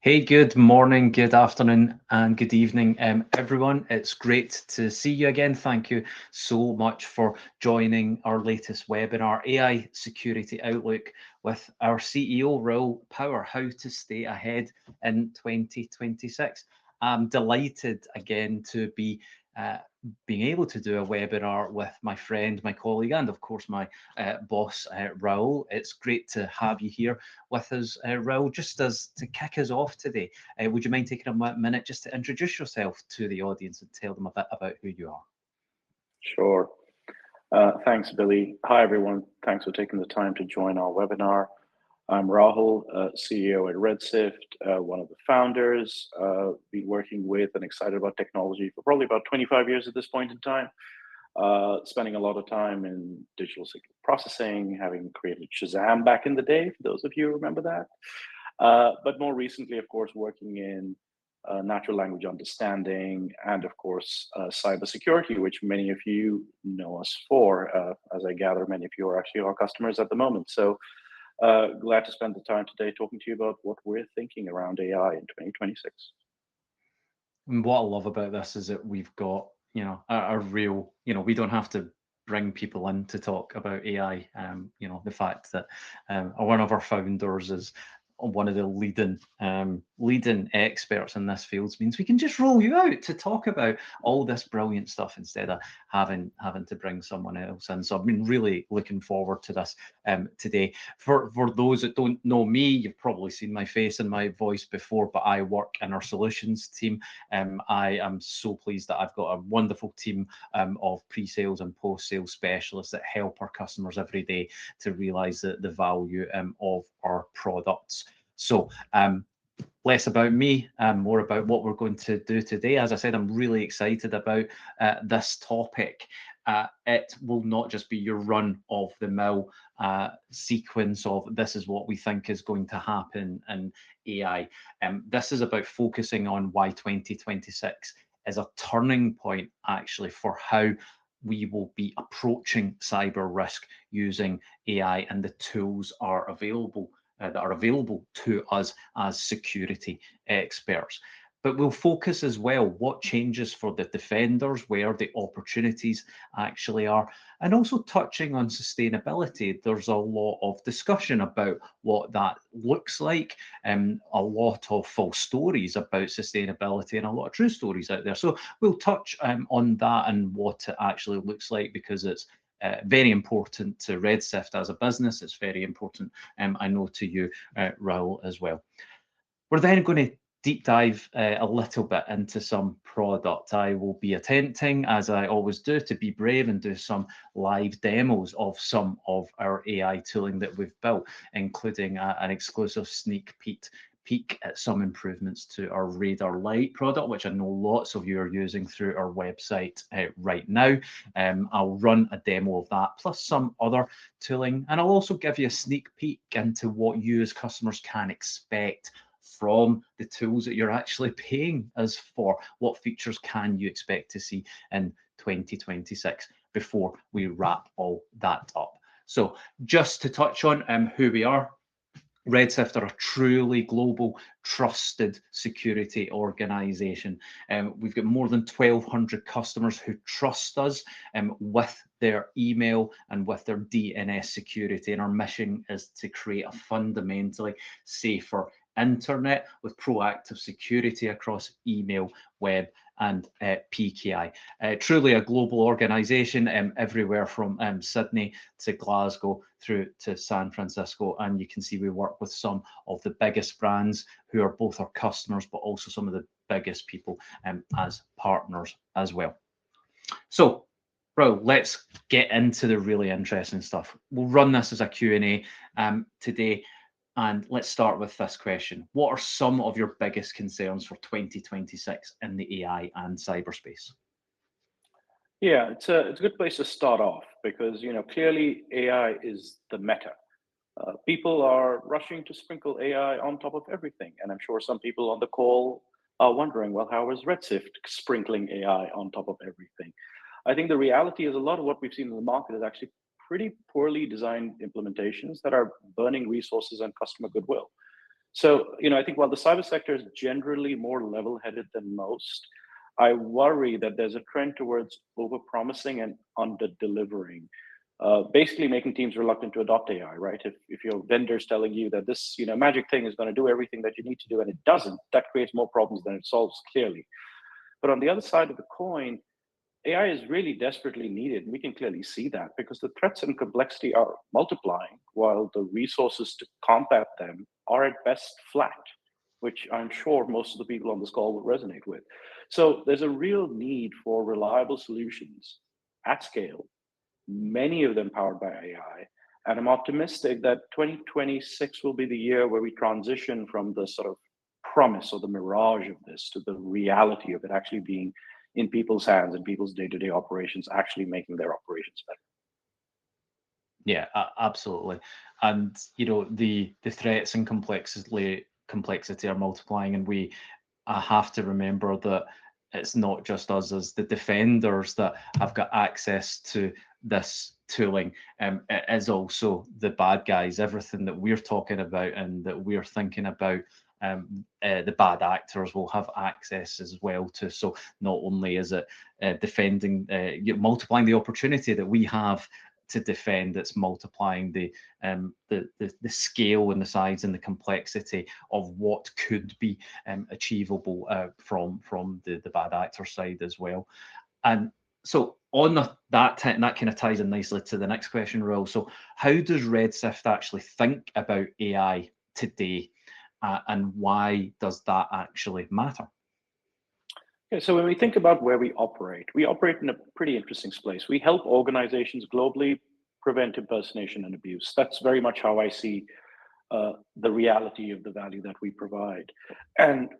Hey, good morning, good afternoon, and good evening, everyone. It's great to see you again. Thank you so much for joining our latest webinar, AI Security Outlook, with our CEO, Raoul Power, how to stay ahead in 2026. I'm delighted again to be being able to do a webinar with my friend, my colleague, and of course my boss, Raoul. It's great to have you here with us, Raoul. Just as to kick us off today, would you mind taking a minute just to introduce yourself to the audience and tell them a bit about who you are? Sure. Thanks, Billy. Hi, everyone. Thanks for taking the time to join our webinar. I'm Rahul, CEO at Red Sift, one of the founders. Been working with and excited about technology for probably about 25 years at this point in time. Spending a lot of time in digital signal processing, having created Shazam back in the day, for those of you who remember that. But more recently, of course, working in natural language understanding and, of course, cybersecurity, which many of you know us for. As I gather, many of you are actually our customers at the moment. So glad to spend the time today talking to you about what we're thinking around AI in 2026. And what I love about this is that we've got, a real, we don't have to bring people in to talk about AI. The fact that one of our founders is one of the leading experts in this field means we can just roll you out to talk about all this brilliant stuff instead of having to bring someone else in. So I've been really looking forward to this today. For those that don't know me, you've probably seen my face and my voice before, but I work in our solutions team. I am so pleased that I've got a wonderful team of pre-sales and post-sales specialists that help our customers every day to realize the value of our products. So less about me, more about what we're going to do today. As I said, I'm really excited about this topic. It will not just be your run-of-the-mill sequence of this is what we think is going to happen in AI. This is about focusing on why 2026 is a turning point, actually, for how we will be approaching cyber risk using AI, and the tools are available that are available to us as security experts. But we'll focus as well what changes for the defenders, where the opportunities actually are, and also touching on sustainability. There's a lot of discussion about what that looks like, a lot of false stories about sustainability and a lot of true stories out there. So we'll touch on that and what it actually looks like, because it's very important to Red Sift as a business. It's very important, I know, to you, Raoul, as well. We're then going to deep dive a little bit into some product. I will be attempting, as I always do, to be brave and do some live demos of some of our AI tooling that we've built, including an exclusive sneak peek at some improvements to our Radar Lite product, which I know lots of you are using through our website right now. I'll run a demo of that, plus some other tooling, and I'll also give you a sneak peek into what you as customers can expect from the tools that you're actually paying us for. What features can you expect to see in 2026 before we wrap all that up? So just to touch on who we are, Red Sift are a truly global, trusted security organization. We've got more than 1,200 customers who trust us with their email and with their DNS security. And our mission is to create a fundamentally safer internet with proactive security across email, web, and PKI. Truly a global organization, everywhere from Sydney to Glasgow through to San Francisco. And you can see we work with some of the biggest brands who are both our customers, but also some of the biggest people as partners as well. So, bro, let's get into the really interesting stuff. We'll run this as a Q&A today. And let's start with this question. What are some of your biggest concerns for 2026 in the AI and cyberspace? Yeah, it's a good place to start off because clearly AI is the meta. People are rushing to sprinkle AI on top of everything, and I'm sure some people on the call are wondering, well, how is Redsift sprinkling AI on top of everything? I think the reality is a lot of what we've seen in the market is actually pretty poorly designed implementations that are burning resources and customer goodwill. So, I think while the cyber sector is generally more level-headed than most, I worry that there's a trend towards over-promising and under-delivering, basically making teams reluctant to adopt AI, right? If your vendor's telling you that this, magic thing is going to do everything that you need to do and it doesn't, that creates more problems than it solves, clearly. But on the other side of the coin, AI is really desperately needed. We can clearly see that because the threats and complexity are multiplying while the resources to combat them are at best flat, which I'm sure most of the people on this call will resonate with. So there's a real need for reliable solutions at scale, many of them powered by AI. And I'm optimistic that 2026 will be the year where we transition from the sort of promise or the mirage of this to the reality of it actually being in people's hands and people's day-to-day operations, actually making their operations better. Yeah, absolutely. And the threats and complexity are multiplying, and I have to remember that it's not just us as the defenders that have got access to this tooling. It is also the bad guys. Everything that we're talking about and that we're thinking about, the bad actors will have access as well to. So not only is it defending, multiplying the opportunity that we have to defend, it's multiplying the scale and the size and the complexity of what could be achievable from the bad actor side as well. And so on that kind of ties in nicely to the next question, Raoul. So how does Red Sift actually think about AI today, and why does that actually matter? Okay, so when we think about where we operate in a pretty interesting space. We help organizations globally prevent impersonation and abuse. That's very much how I see the reality of the value that we provide. And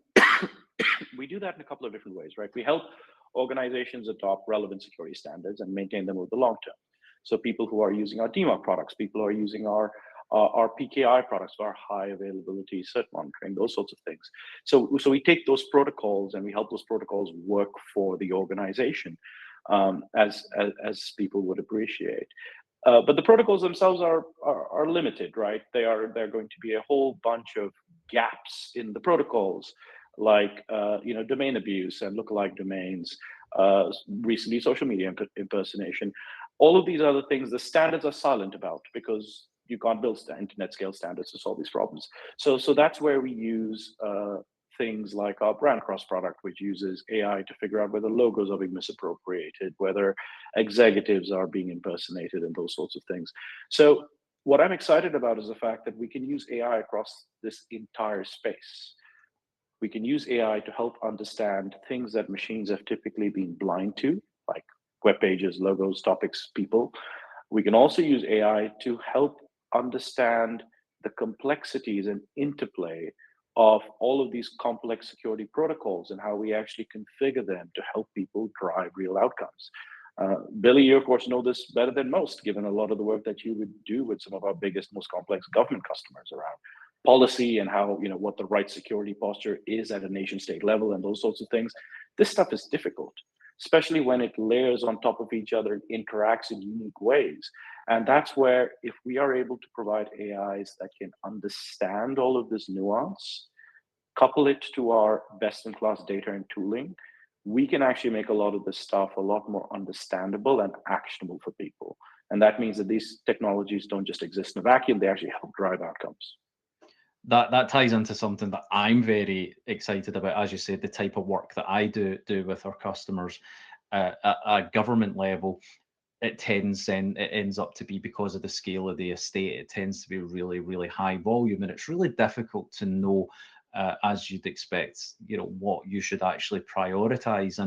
we do that in a couple of different ways, right? We help organizations adopt relevant security standards and maintain them over the long term. So people who are using our DMARC products, people who are using our PKI products, our high availability cert monitoring, those sorts of things. So we take those protocols and we help those protocols work for the organization, as people would appreciate. But the protocols themselves are limited, right? They're going to be a whole bunch of gaps in the protocols, like domain abuse and lookalike domains, recently social media impersonation. All of these other things, the standards are silent about because you can't build internet scale standards to solve these problems. So that's where we use things like our brand cross product, which uses AI to figure out whether logos are being misappropriated, whether executives are being impersonated, and those sorts of things. So what I'm excited about is the fact that we can use AI across this entire space. We can use AI to help understand things that machines have typically been blind to, like web pages, logos, topics, people. We can also use AI to help understand the complexities and interplay of all of these complex security protocols and how we actually configure them to help people drive real outcomes. Billy, you of course know this better than most, given a lot of the work that you would do with some of our biggest, most complex government customers around policy and how, what the right security posture is at a nation state level and those sorts of things. This stuff is difficult, especially when it layers on top of each other, interacts in unique ways. And that's where, if we are able to provide AIs that can understand all of this nuance, couple it to our best-in-class data and tooling, we can actually make a lot of this stuff a lot more understandable and actionable for people. And that means that these technologies don't just exist in a vacuum, they actually help drive outcomes. That ties into something that I'm very excited about, as you said, the type of work that I do with our customers at a government level. It ends up to be, because of the scale of the estate, it tends to be really, really high volume, and it's really difficult to know, as you'd expect, what you should actually prioritize.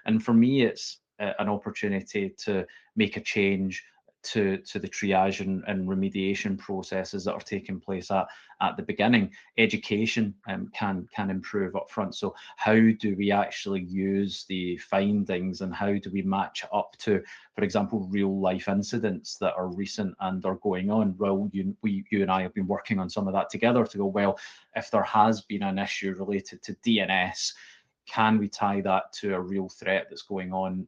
And for me, it's an opportunity to make a change to the triage and remediation processes that are taking place at the beginning. Education can improve up front. So how do we actually use the findings, and how do we match up to, for example, real life incidents that are recent and are going on? Well, you and I have been working on some of that together to go, well, if there has been an issue related to DNS, can we tie that to a real threat that's going on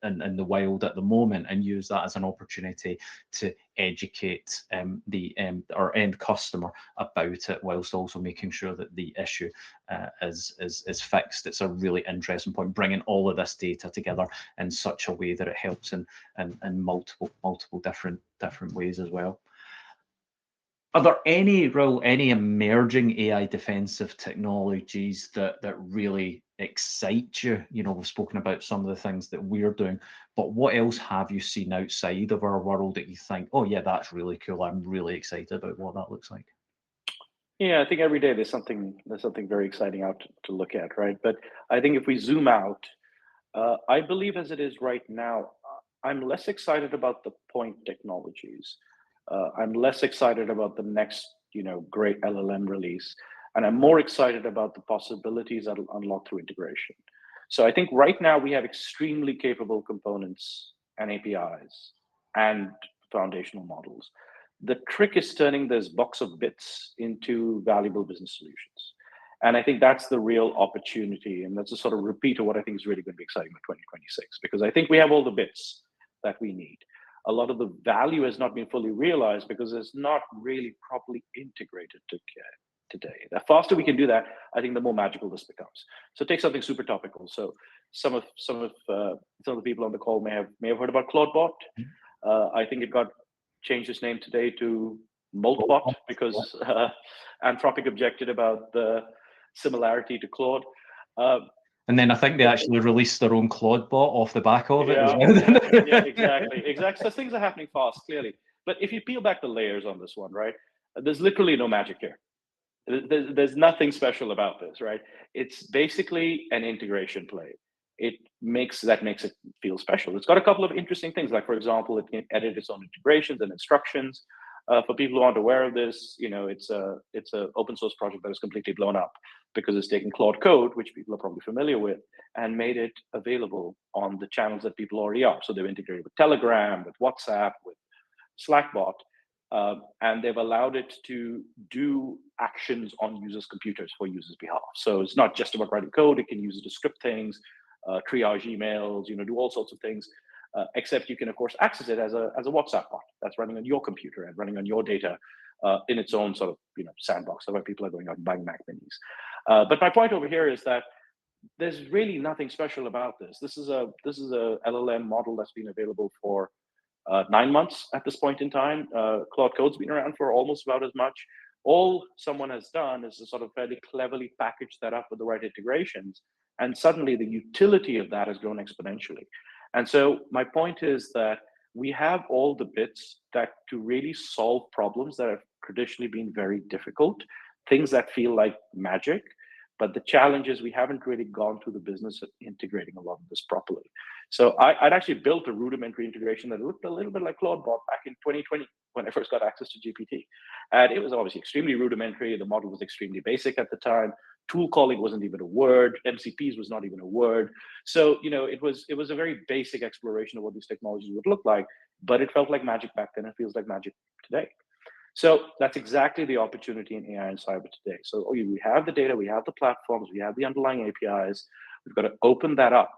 in the wild at the moment, and use that as an opportunity to educate our end customer about it, whilst also making sure that the issue is fixed. It's a really interesting point, bringing all of this data together in such a way that it helps in multiple different ways as well. Are there any emerging AI defensive technologies that really excite you? You know, we've spoken about some of the things that we're doing, but what else have you seen outside of our world that you think, oh yeah, that's really cool, I'm really excited about what that looks like? Yeah, I think every day there's something very exciting out to look at, right? But I think if we zoom out, I believe as it is right now, I'm less excited about the point technologies. I'm less excited about the next, great LLM release, and I'm more excited about the possibilities that'll unlock through integration. So I think right now we have extremely capable components and APIs and foundational models. The trick is turning this box of bits into valuable business solutions. And I think that's the real opportunity. And that's a sort of repeat of what I think is really going to be exciting about 2026, because I think we have all the bits that we need. A lot of the value has not been fully realized because it's not really properly integrated today. The faster we can do that, I think the more magical this becomes. So take something super topical. So some of the people on the call may have heard about Claudebot. I think it got changed its name today to Moltbot because Anthropic objected about the similarity to Claude. And then I think they actually released their own Claude bot off the back of it as well. Yeah, exactly. So things are happening fast, clearly. But if you peel back the layers on this one, right, there's literally no magic here. There's nothing special about this, right? It's basically an integration play. It makes it feel special. It's got a couple of interesting things, like for example, it can edit its own integrations and instructions. For people who aren't aware of this, it's a open source project that is completely blown up because it's taken Claude code, which people are probably familiar with, and made it available on the channels that people already are. So they've integrated with Telegram, with WhatsApp, with Slackbot, and they've allowed it to do actions on users' computers for users' behalf. So it's not just about writing code; it can use it to script things, triage emails, do all sorts of things. Except you can, of course, access it as a WhatsApp bot that's running on your computer and running on your data in its own sort of sandbox. That's why people are going out and buying Mac Minis. But my point over here is that there's really nothing special about this. This is a LLM model that's been available for 9 months at this point in time. Claude Code's been around for almost about as much. All someone has done is to sort of fairly cleverly package that up with the right integrations, and suddenly the utility of that has grown exponentially. And so my point is that we have all the bits that to really solve problems that have traditionally been very difficult, things that feel like magic. But the challenge is we haven't really gone through the business of integrating a lot of this properly. So I'd actually built a rudimentary integration that looked a little bit like Claudebot back in 2020 when I first got access to GPT. And it was obviously extremely rudimentary. The model was extremely basic at the time. Tool calling wasn't even a word. MCPs was not even a word. So, it was a very basic exploration of what these technologies would look like, but it felt like magic back then. It feels like magic today. So that's exactly the opportunity in AI and cyber today. So we have the data, we have the platforms, we have the underlying APIs. We've got to open that up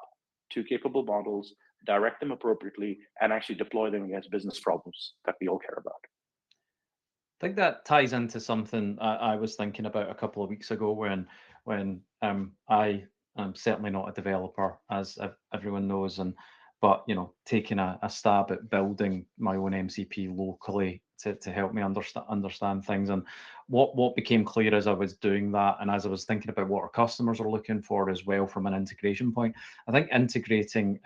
to capable models, direct them appropriately, and actually deploy them against business problems that we all care about. I think that ties into something I was thinking about a couple of weeks ago when I am certainly not a developer, as everyone knows, but taking a stab at building my own MCP locally to help me understand things. And what became clear as I was doing that, and as I was thinking about what our customers are looking for as well from an integration point, I think integrating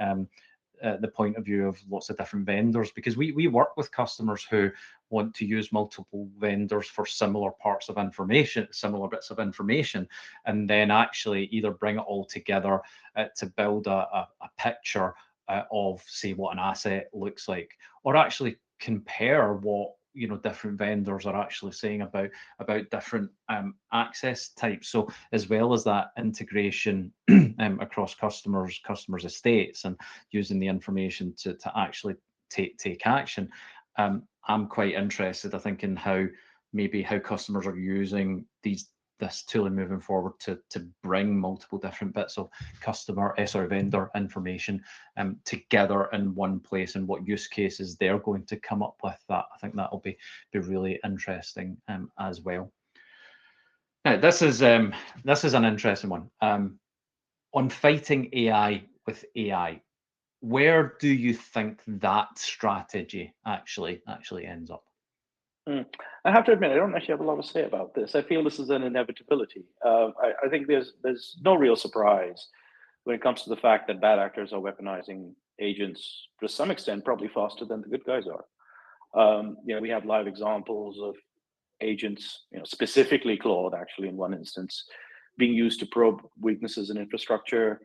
the point of view of lots of different vendors, because we work with customers who want to use multiple vendors for similar parts of information, similar bits of information, and then actually either bring it all together to build a picture of, say, what an asset looks like, or actually compare what different vendors are actually saying about different access types. So as well as that integration across customers estates and using the information to actually take action, I'm quite interested, I think, in how customers are using these this tooling moving forward to bring multiple different bits of vendor information together in one place, and what use cases they're going to come up with. That I think that'll be really interesting as well. Now, this is an interesting one on fighting AI with AI. Where do you think that strategy actually ends up? I have to admit, I don't actually have a lot to say about this. I feel this is an inevitability. I think there's no real surprise when it comes to the fact that bad actors are weaponizing agents to some extent, probably faster than the good guys are. We have live examples of agents, specifically Claude, actually, in one instance, being used to probe weaknesses in infrastructure.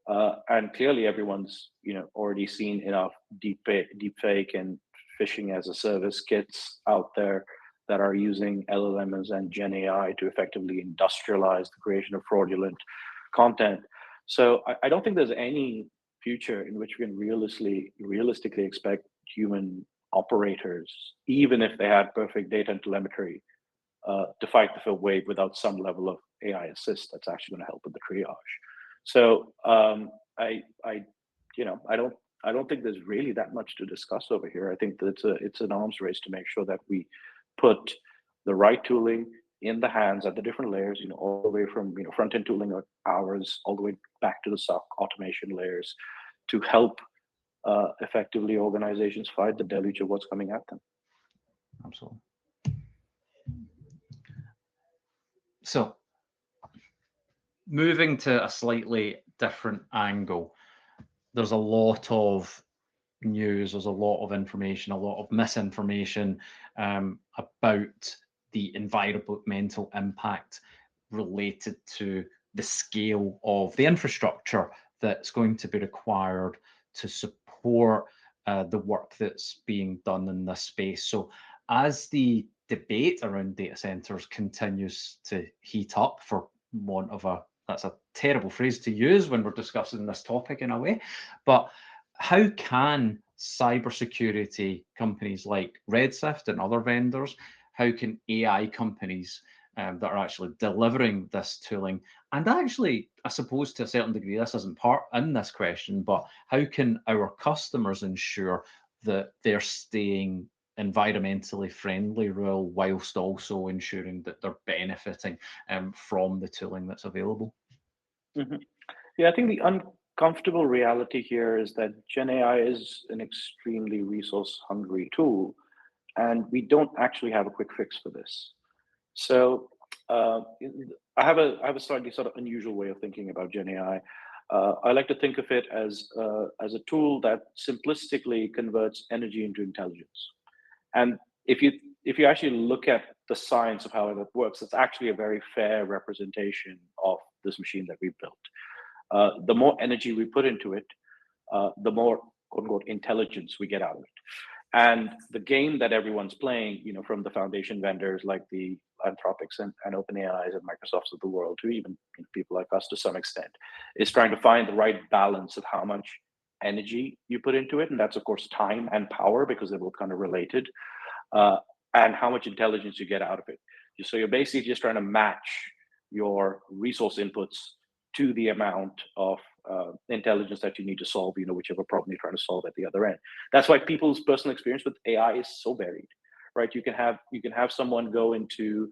And clearly, everyone's already seen enough deepfake and phishing as a service kits out there that are using LLMs and Gen AI to effectively industrialize the creation of fraudulent content. So I don't think there's any future in which we can realistically expect human operators, even if they had perfect data and telemetry, to fight the fifth wave without some level of AI assist that's actually going to help with the triage. So I don't think there's really that much to discuss over here. I think that it's an arms race to make sure that we put the right tooling in the hands at the different layers, all the way from front end tooling or ours, all the way back to the SOC automation layers, to help effectively organizations fight the deluge of what's coming at them. Absolutely. So, moving to a slightly different angle, there's a lot of news, there's a lot of information, a lot of misinformation about the environmental impact related to the scale of the infrastructure that's going to be required to support the work that's being done in this space. So as the debate around data centers continues to heat up, for want of that's a terrible phrase to use when we're discussing this topic in a way, but how can cybersecurity companies like Red Sift and other vendors, how can AI companies that are actually delivering this tooling, and actually, I suppose to a certain degree, this isn't part in this question, but how can our customers ensure that they're staying environmentally friendly whilst also ensuring that they're benefiting from the tooling that's available? Mm-hmm. Yeah, I think the uncomfortable reality here is that Gen AI is an extremely resource hungry tool, and we don't actually have a quick fix for this. So I have a slightly sort of unusual way of thinking about Gen AI. I like to think of it as a tool that simplistically converts energy into intelligence. And if you actually look at the science of how it works, it's actually a very fair representation of this machine that we built. The more energy we put into it, the more quote unquote intelligence we get out of it. And the game that everyone's playing, from the foundation vendors like the Anthropics and OpenAIs and Microsofts of the world, to even people like us to some extent, is trying to find the right balance of how much energy you put into it. And that's, of course, time and power, because they're both kind of related, and how much intelligence you get out of it. So you're basically just trying to match your resource inputs to the amount of intelligence that you need to solve, whichever problem you're trying to solve at the other end. That's why people's personal experience with AI is so varied, right? You can have someone go into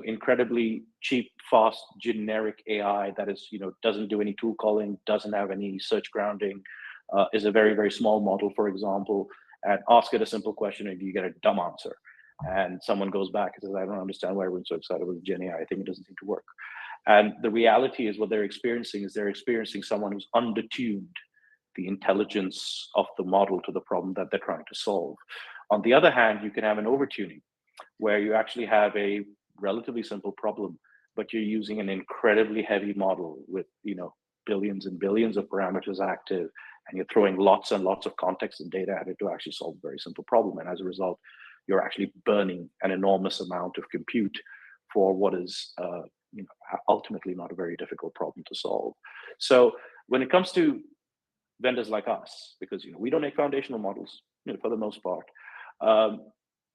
incredibly cheap, fast, generic AI that is, doesn't do any tool calling, doesn't have any search grounding, is a very, very small model, for example, and ask it a simple question and you get a dumb answer. And someone goes back and says, I don't understand why everyone's so excited with Gen AI. I think it doesn't seem to work. And the reality is what they're experiencing someone who's undertuned the intelligence of the model to the problem that they're trying to solve. On the other hand, you can have an overtuning where you actually have a relatively simple problem, but you're using an incredibly heavy model with, billions and billions of parameters active, and you're throwing lots and lots of context and data at it to actually solve a very simple problem. And as a result, you're actually burning an enormous amount of compute for what is ultimately not a very difficult problem to solve. So when it comes to vendors like us, because we don't make foundational models, for the most part,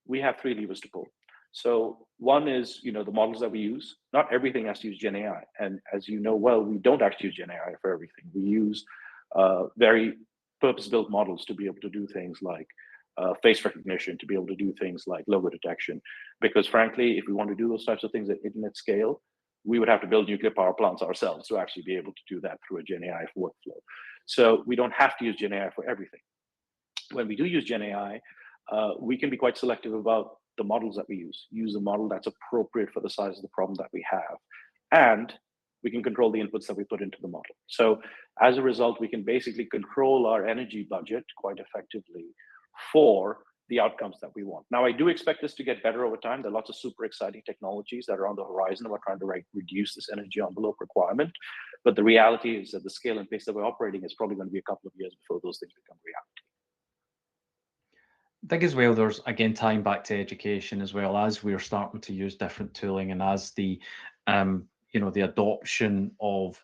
we have three levers to pull. So one is, the models that we use. Not everything has to use Gen AI, and as you know well, we don't actually use Gen AI for everything. We use very purpose-built models to be able to do things like face recognition, to be able to do things like logo detection. Because frankly, if we want to do those types of things at internet scale, we would have to build nuclear power plants ourselves to actually be able to do that through a Gen AI workflow. So we don't have to use Gen AI for everything. When we do use Gen AI, we can be quite selective about the models that we use a model that's appropriate for the size of the problem that we have. And we can control the inputs that we put into the model. So as a result, we can basically control our energy budget quite effectively for the outcomes that we want. Now, I do expect this to get better over time. There are lots of super exciting technologies that are on the horizon. We're trying to reduce this energy envelope requirement. But the reality is that the scale and pace that we're operating is probably going to be a couple of years before those things become reality. I think as well, there's again tying back to education as well, as we're starting to use different tooling, and as the the adoption of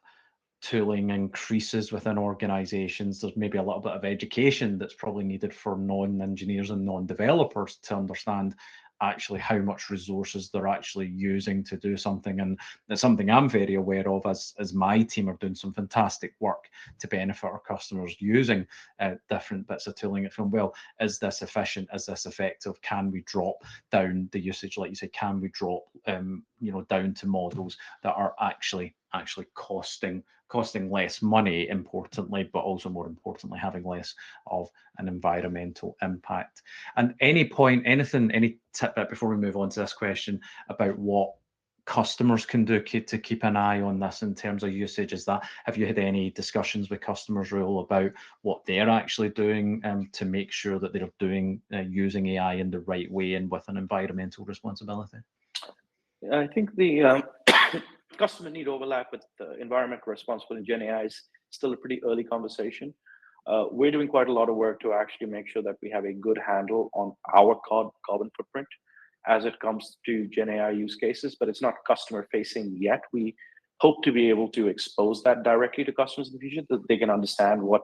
tooling increases within organizations, there's maybe a little bit of education that's probably needed for non-engineers and non-developers to understand actually how much resources they're actually using to do something. And that's something I'm very aware of, as my team are doing some fantastic work to benefit our customers using different bits of tooling. It's from, well, is this efficient? Is this effective? Can we drop down the usage? Like you say, can we drop down to models that are actually costing less money, importantly, but also more importantly, having less of an environmental impact. And any tidbit before we move on to this question about what customers can do to keep an eye on this in terms of usage? Have you had any discussions with customers, Rahul, about what they're actually doing to make sure that they're doing using AI in the right way and with an environmental responsibility? I think the customer need overlap with the environmental responsibility in Gen AI is still a pretty early conversation. We're doing quite a lot of work to actually make sure that we have a good handle on our carbon footprint as it comes to Gen AI use cases, but it's not customer facing yet. We hope to be able to expose that directly to customers in the future, that they can understand what,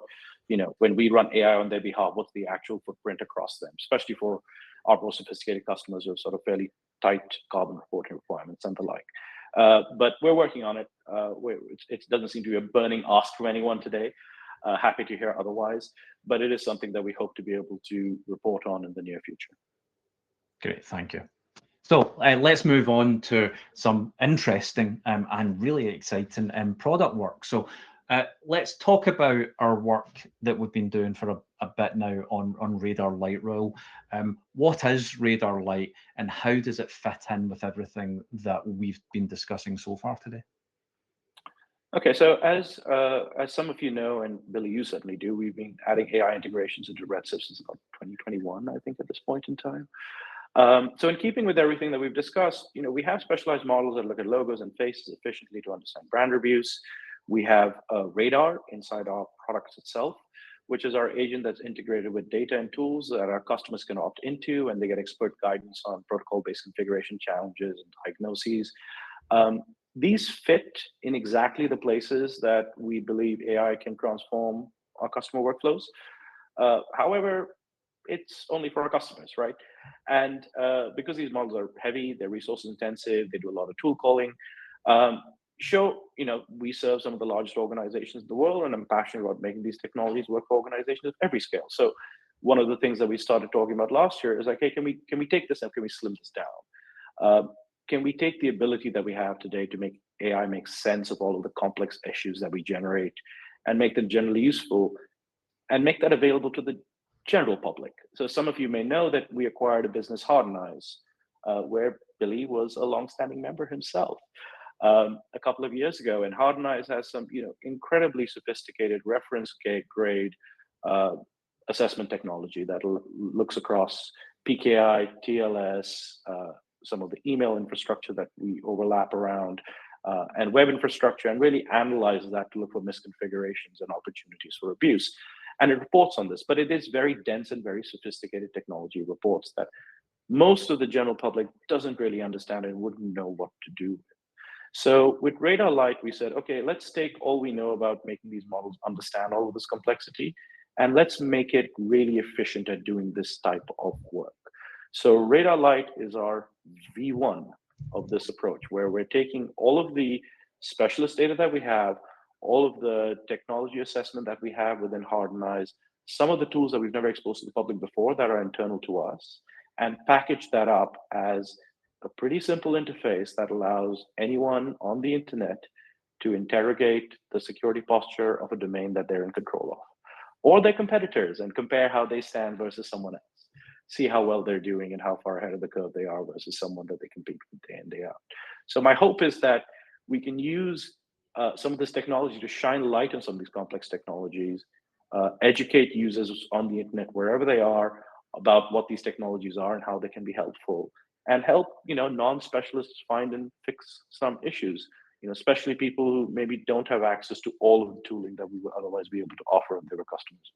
when we run AI on their behalf, what's the actual footprint across them, especially for our more sophisticated customers who have sort of fairly tight carbon reporting requirements and the like. But we're working on it. It doesn't seem to be a burning ask from anyone today. Happy to hear otherwise, but it is something that we hope to be able to report on in the near future. Great, thank you. So let's move on to some interesting and really exciting product work. So let's talk about our work that we've been doing for a bit now on Radar Lite. What is Radar Lite, and how does it fit in with everything that we've been discussing so far today? Okay, so as some of you know, and Billy, you certainly do, we've been adding AI integrations into Red Sift since about 2021, I think, at this point in time. So in keeping with everything that we've discussed, we have specialized models that look at logos and faces efficiently to understand brand reviews. We have Radar inside our products itself, which is our agent that's integrated with data and tools that our customers can opt into, and they get expert guidance on protocol-based configuration challenges and diagnoses. These fit in exactly the places that we believe AI can transform our customer workflows. However, it's only for our customers, right? And because these models are heavy, they're resource intensive, they do a lot of tool calling. We serve some of the largest organizations in the world, and I'm passionate about making these technologies work for organizations at every scale. So one of the things that we started talking about last year is like, hey, can we take this and can we slim this down? Can we take the ability that we have today to make AI make sense of all of the complex issues that we generate and make them generally useful and make that available to the general public? So some of you may know that we acquired a business, Hardenize, where Billy was a longstanding member himself a couple of years ago. And Hardenize has some incredibly sophisticated reference grade assessment technology that looks across PKI, TLS, some of the email infrastructure that we overlap around, and web infrastructure, and really analyzes that to look for misconfigurations and opportunities for abuse. And it reports on this, but it is very dense and very sophisticated technology reports that most of the general public doesn't really understand and wouldn't know what to do with. So with Radar Lite, we said, okay, let's take all we know about making these models understand all of this complexity, and let's make it really efficient at doing this type of work. So Radar Lite is our V1 of this approach, where we're taking all of the specialist data that we have, all of the technology assessment that we have within Hardenize, some of the tools that we've never exposed to the public before that are internal to us, and package that up as a pretty simple interface that allows anyone on the internet to interrogate the security posture of a domain that they're in control of, or their competitors, and compare how they stand versus someone else, see how well they're doing and how far ahead of the curve they are versus someone that they compete with day in, day out. So my hope is that we can use some of this technology to shine light on some of these complex technologies, educate users on the internet wherever they are about what these technologies are and how they can be helpful, and help non-specialists find and fix some issues. Especially people who maybe don't have access to all of the tooling that we would otherwise be able to offer if they were customers.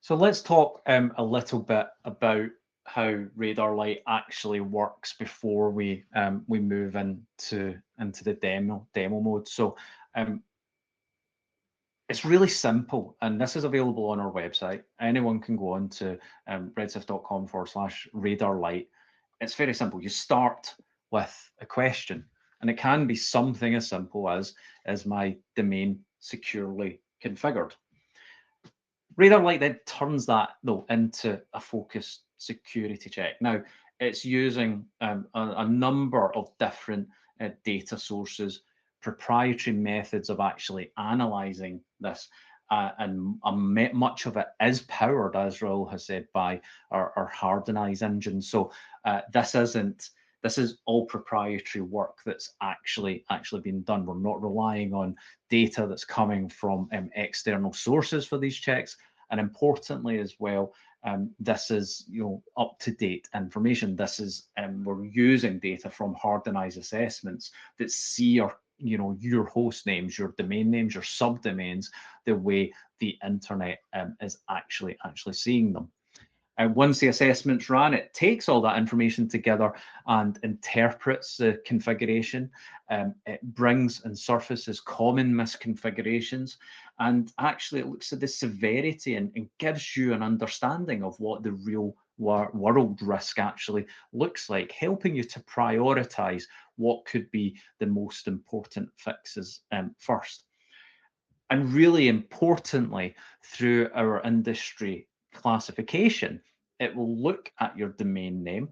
So let's talk a little bit about how Radar Lite actually works before we move into the demo mode. So it's really simple, and this is available on our website. Anyone can go on to redsift.com/RadarLight. It's very simple. You start with a question, and it can be something as simple as, is my domain securely configured? Radar Lite then turns that though into a focused security check. Now, it's using a number of different data sources, proprietary methods of actually analyzing this, and much of it is powered, as Raul has said, by our Hardenize engine. So this is all proprietary work that's actually been done. We're not relying on data that's coming from external sources for these checks. And importantly as well, this is up-to-date information. This is we're using data from Hardenize assessments that see your host names, your domain names, your subdomains, the way the internet is actually seeing them. And once the assessment's ran, it takes all that information together and interprets the configuration. It brings and surfaces common misconfigurations, and actually it looks at the severity and gives you an understanding of what the real world risk actually looks like, helping you to prioritize what could be the most important fixes first. And really importantly, through our industry classification, it will look at your domain name.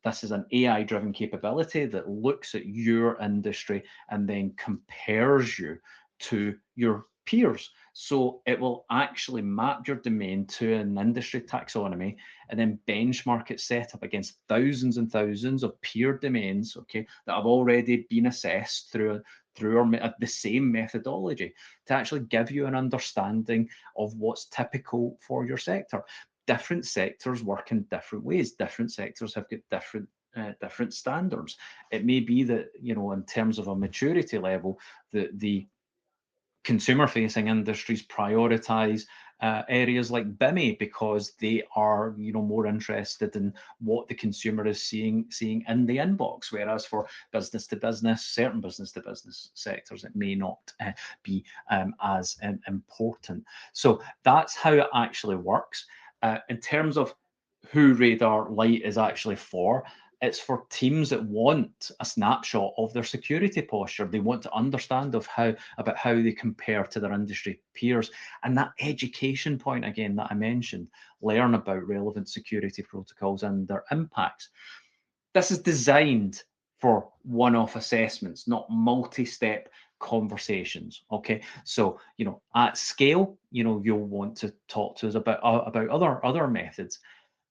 This is an AI-driven capability that looks at your industry and then compares you to your peers. So it will actually map your domain to an industry taxonomy and then benchmark it set up against thousands and thousands of peer domains, okay, that have already been assessed through the same methodology to actually give you an understanding of what's typical for your sector. Different sectors work in different ways. Different sectors have got different standards. It may be that, in terms of a maturity level, the consumer-facing industries prioritize areas like BIMI because they are, more interested in what the consumer is seeing in the inbox. Whereas for business to business, certain business to business sectors, it may not be as important. So that's how it actually works. In terms of who Radar Lite is actually for, it's for teams that want a snapshot of their security posture. They want to understand about how they compare to their industry peers. And that education point, again, that I mentioned, learn about relevant security protocols and their impacts. This is designed for one-off assessments, not multi-step conversations. Okay, so at scale, you'll want to talk to us about other methods.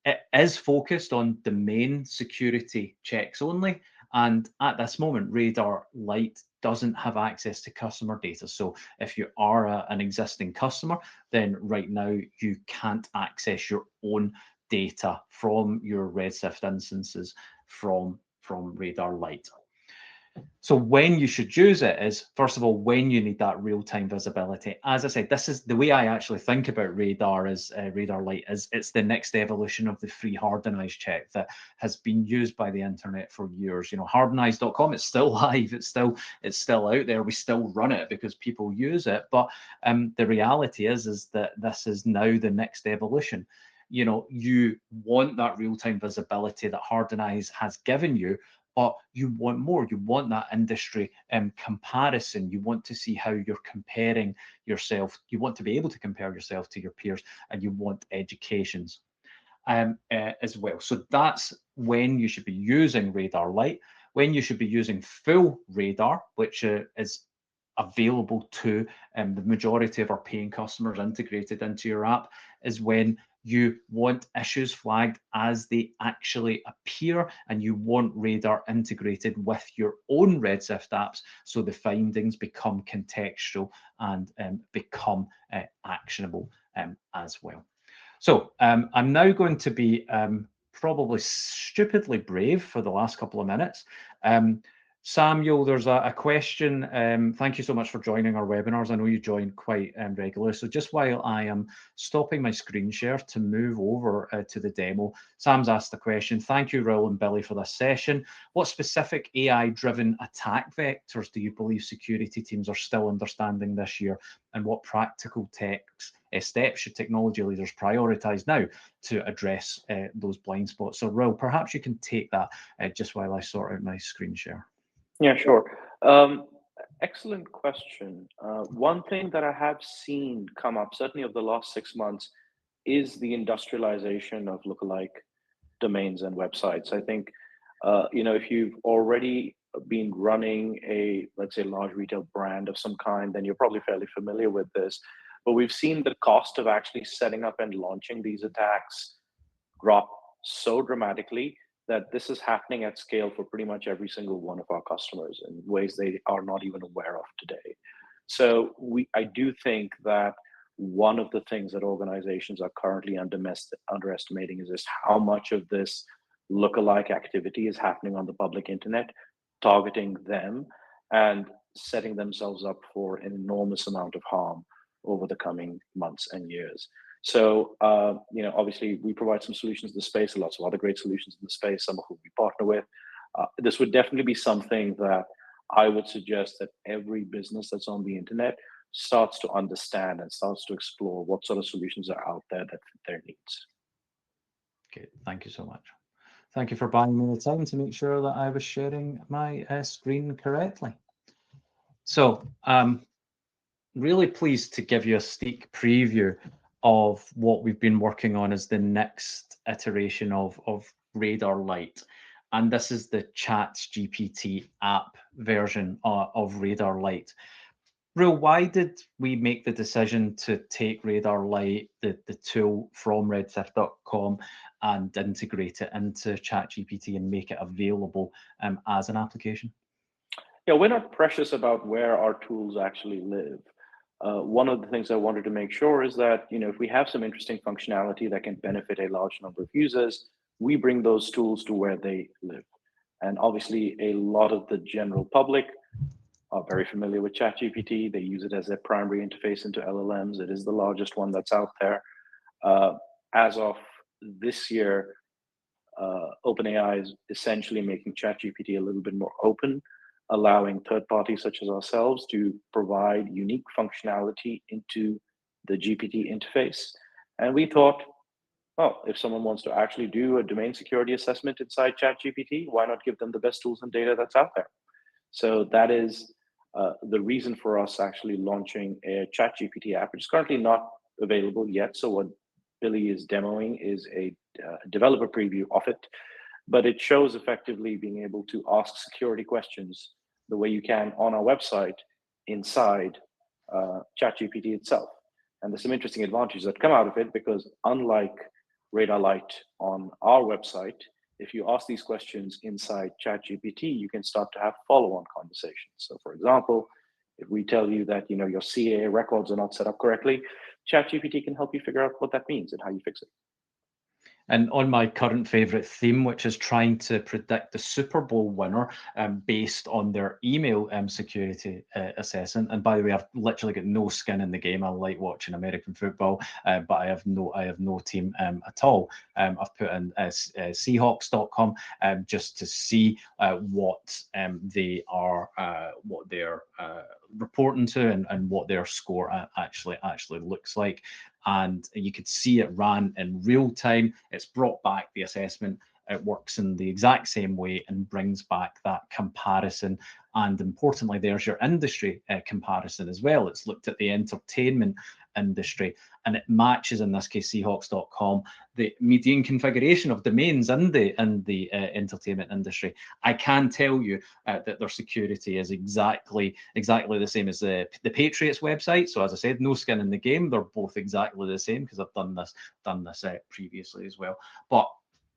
It is focused on domain security checks only. And at this moment, Radar Lite doesn't have access to customer data. So if you are an existing customer, then right now you can't access your own data from your Red Sift instances from Radar Lite. So when you should use it is, first of all, when you need that real-time visibility. As I said, this is the way I actually think about Radar Lite is it's the next evolution of the free Hardenize check that has been used by the internet for years. Hardenize.com, it's still live, it's still out there. We still run it because people use it. But the reality is that this is now the next evolution. you want that real-time visibility that Hardenize has given you, but you want more. You want that industry comparison. You want to see how you're comparing yourself. You want to be able to compare yourself to your peers, and you want educations as well. So that's when you should be using Radar Lite. When you should be using full Radar, which is available to the majority of our paying customers integrated into your app, is when you want issues flagged as they actually appear, and you want Radar integrated with your own Red Sift apps, so the findings become contextual and become actionable as well. So I'm now going to be probably stupidly brave for the last couple of minutes. Samuel, there's a question. Thank you so much for joining our webinars. I know you join quite regularly. So just while I am stopping my screen share to move over to the demo, Sam's asked the question. Thank you, Raoul and Billy, for this session. What specific AI-driven attack vectors do you believe security teams are still understanding this year? And what practical steps should technology leaders prioritize now to address those blind spots? So, Raoul, perhaps you can take that just while I sort out my screen share. Yeah, sure. Excellent question. One thing that I have seen come up, certainly over the last 6 months, is the industrialization of lookalike domains and websites. I think, if you've already been running let's say, large retail brand of some kind, then you're probably fairly familiar with this. But we've seen the cost of actually setting up and launching these attacks drop so dramatically that this is happening at scale for pretty much every single one of our customers in ways they are not even aware of today. So I do think that one of the things that organizations are currently underestimating is just how much of this lookalike activity is happening on the public internet, targeting them and setting themselves up for an enormous amount of harm over the coming months and years. So, obviously, we provide some solutions in the space, lots of other great solutions in the space, some of whom we partner with. This would definitely be something that I would suggest that every business that's on the internet starts to understand and starts to explore what sort of solutions are out there that fit their needs. Okay, thank you so much. Thank you for buying me the time to make sure that I was sharing my screen correctly. So really pleased to give you a sneak preview of what we've been working on as the next iteration of Radar Lite. And this is the ChatGPT app version of Radar Lite. Raoul, why did we make the decision to take Radar Lite, the tool from redsift.com, and integrate it into ChatGPT and make it available as an application? Yeah, we're not precious about where our tools actually live. One of the things I wanted to make sure is that, if we have some interesting functionality that can benefit a large number of users, we bring those tools to where they live. And obviously, a lot of the general public are very familiar with ChatGPT. They use it as their primary interface into LLMs. It is the largest one that's out there. As of this year, OpenAI is essentially making ChatGPT a little bit more open, allowing third parties such as ourselves to provide unique functionality into the GPT interface. And we thought, well, if someone wants to actually do a domain security assessment inside ChatGPT, why not give them the best tools and data that's out there? So that is the reason for us actually launching a ChatGPT app, which is currently not available yet. So what Billy is demoing is a developer preview of it, but it shows effectively being able to ask security questions the way you can on our website inside ChatGPT itself. And there's some interesting advantages that come out of it, because unlike RadarLight on our website, if you ask these questions inside ChatGPT, you can start to have follow-on conversations. So for example, if we tell you that your CAA records are not set up correctly, ChatGPT can help you figure out what that means and how you fix it. And on my current favorite theme, which is trying to predict the Super Bowl winner based on their email security assessment. And by the way, I've literally got no skin in the game. I like watching American football, but I have no team at all. I've put in Seahawks.com just to see what they are, what they're reporting to, and what their score actually looks like. and you could see it ran in real time. It's brought back the assessment. It works in the exact same way and brings back that comparison. And importantly, there's your industry comparison as well. It's looked at the entertainment industry, and it matches, in this case, Seahawks.com, the median configuration of domains in the entertainment industry. I can tell you that their security is exactly the same as the Patriots website. So as I said, no skin in the game. They're both exactly the same because I've done this previously as well. But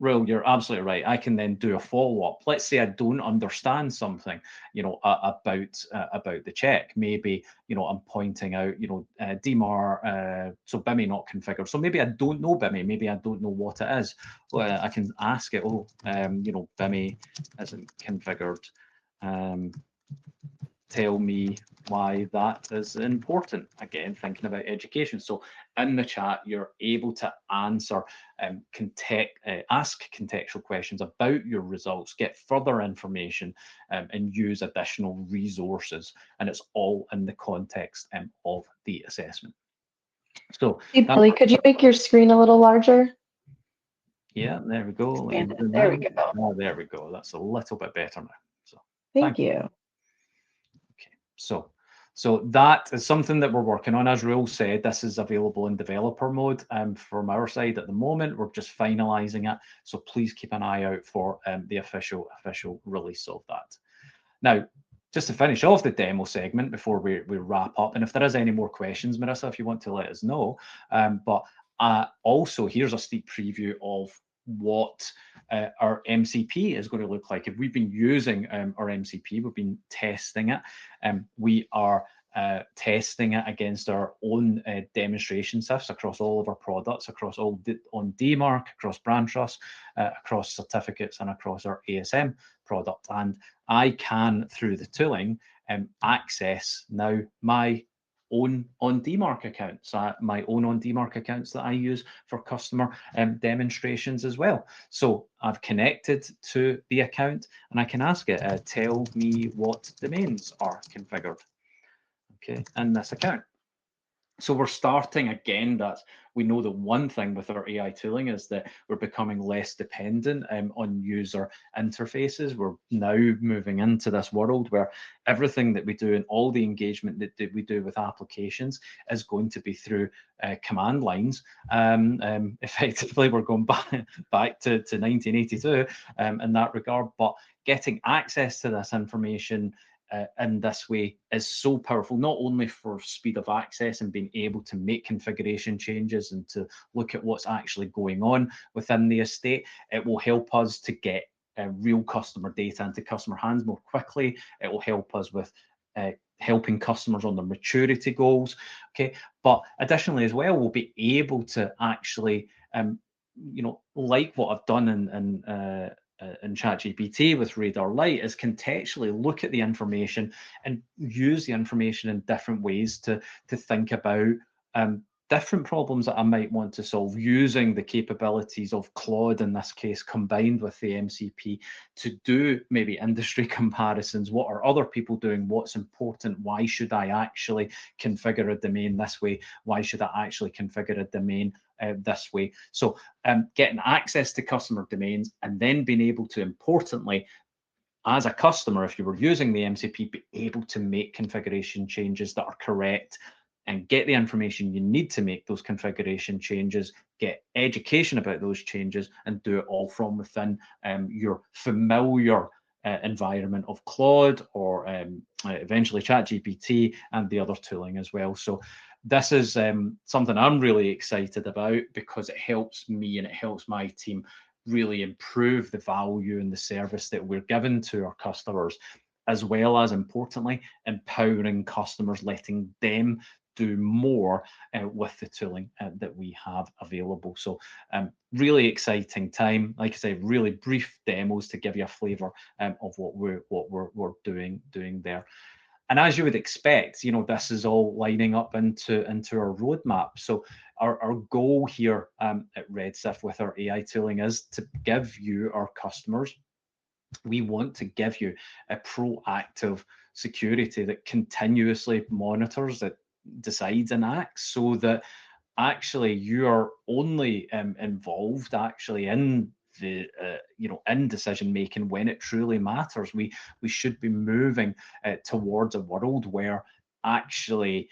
Will, you're absolutely right. I can then do a follow-up. Let's say I don't understand something, about the check. Maybe, I'm pointing out, DMAR, so BIMI not configured. So maybe I don't know BIMI. Maybe I don't know what it is. Well, I can ask it, BIMI isn't configured. Tell me why that is important. Again, thinking about education. So in the chat, you're able to answer, ask contextual questions about your results, get further information, and use additional resources. And it's all in the context of the assessment. So, hey, Billy, could you make your screen a little larger? Yeah, there we go. There we go. Oh, there we go. That's a little bit better now. So thank you. Okay, so that is something that we're working on. As Raul said, this is available in developer mode from our side at the moment. We're just finalizing it. So please keep an eye out for the official release of that. Now, just to finish off the demo segment before we wrap up, and if there is any more questions, Marissa, if you want to let us know. But also, here's a sneak preview of what our MCP is going to look like. If we've been using our MCP, we've been testing it, we are testing it against our own demonstration sifts across all of our products, across all on DMARC, across brand trust, across certificates, and across our ASM product. And I can, through the tooling, access now my own on DMARC accounts, my own on DMARC accounts that I use for customer demonstrations as well. So I've connected to the account and I can ask it, tell me what domains are configured, okay, in this account. So we're starting again, that we know that one thing with our AI tooling is that we're becoming less dependent on user interfaces. We're now moving into this world where everything that we do and all the engagement that we do with applications is going to be through command lines. Effectively, we're going back to 1982 in that regard, but getting access to this information in this way is so powerful, not only for speed of access and being able to make configuration changes and to look at what's actually going on within the estate. It will help us to get real customer data into customer hands more quickly. It will help us with helping customers on their maturity goals. Okay, but additionally as well, we'll be able to actually, like what I've done in ChatGPT with Radar Lite, is contextually look at the information and use the information in different ways to think about different problems that I might want to solve, using the capabilities of Claude in this case combined with the MCP to do maybe industry comparisons. What are other people doing? What's important? Why should I actually configure a domain this way? Why should I actually configure a domain this way? So getting access to customer domains and then being able to, importantly, as a customer, if you were using the MCP, be able to make configuration changes that are correct and get the information you need to make those configuration changes, get education about those changes, and do it all from within your familiar environment of Claude or eventually ChatGPT and the other tooling as well. So this is something I'm really excited about because it helps me and it helps my team really improve the value and the service that we're giving to our customers, as well as, importantly, empowering customers, letting them do more with the tooling that we have available. So really exciting time. Like I say, really brief demos to give you a flavor of what we're doing there. And as you would expect, this is all lining up into our roadmap. So our goal here at Red Sift with our AI tooling is to give you, our customers, we want to give you a proactive security that continuously monitors, that decides and acts, so that actually you are only involved actually in the in decision making when it truly matters. We should be moving towards a world where actually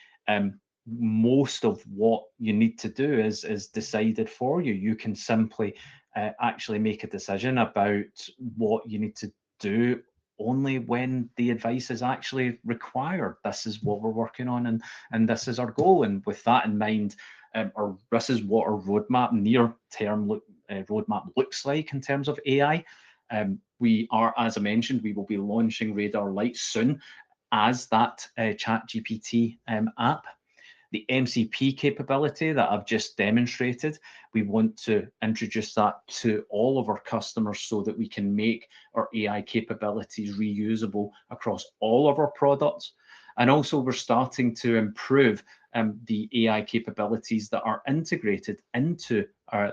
most of what you need to do is decided for you. You can simply actually make a decision about what you need to do only when the advice is actually required. This is what we're working on, and this is our goal. And with that in mind, or this is what our roadmap, near-term roadmap looks like in terms of AI. We are, as I mentioned, we will be launching Radar Lite soon as that ChatGPT app. The MCP capability that I've just demonstrated, we want to introduce that to all of our customers so that we can make our AI capabilities reusable across all of our products. And also we're starting to improve the AI capabilities that are integrated into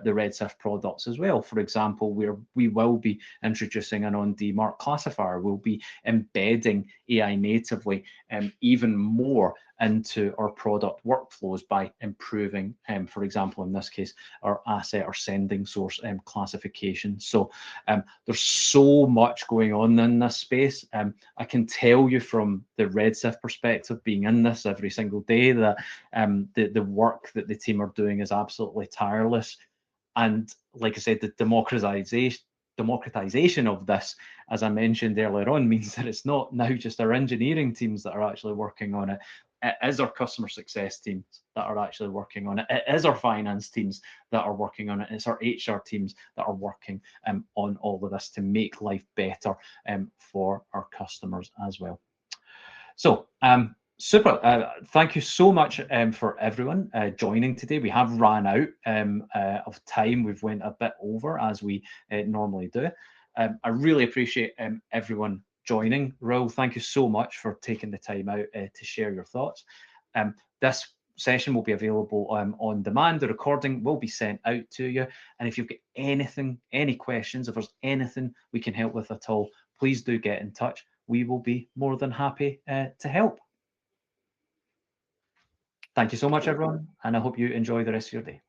the Red Sift products as well. For example, we will be introducing an on-demark classifier. We'll be embedding AI natively even more into our product workflows by improving, for example, in this case, our asset or sending source classification. So there's so much going on in this space. I can tell you from the Red Sift perspective, being in this every single day, that the work that the team are doing is absolutely tireless. And like I said, the democratization of this, as I mentioned earlier on, means that it's not now just our engineering teams that are actually working on it. It is our customer success teams that are actually working on it. It is our finance teams that are working on it. It's our HR teams that are working on all of this to make life better for our customers as well. So super. Thank you so much for everyone joining today. We have run out of time. We've went a bit over as we normally do. I really appreciate everyone joining. Raoul, thank you so much for taking the time out to share your thoughts. This session will be available on demand. The recording will be sent out to you. And if you've got anything, any questions, if there's anything we can help with at all, please do get in touch. We will be more than happy to help. Thank you so much, everyone, and I hope you enjoy the rest of your day.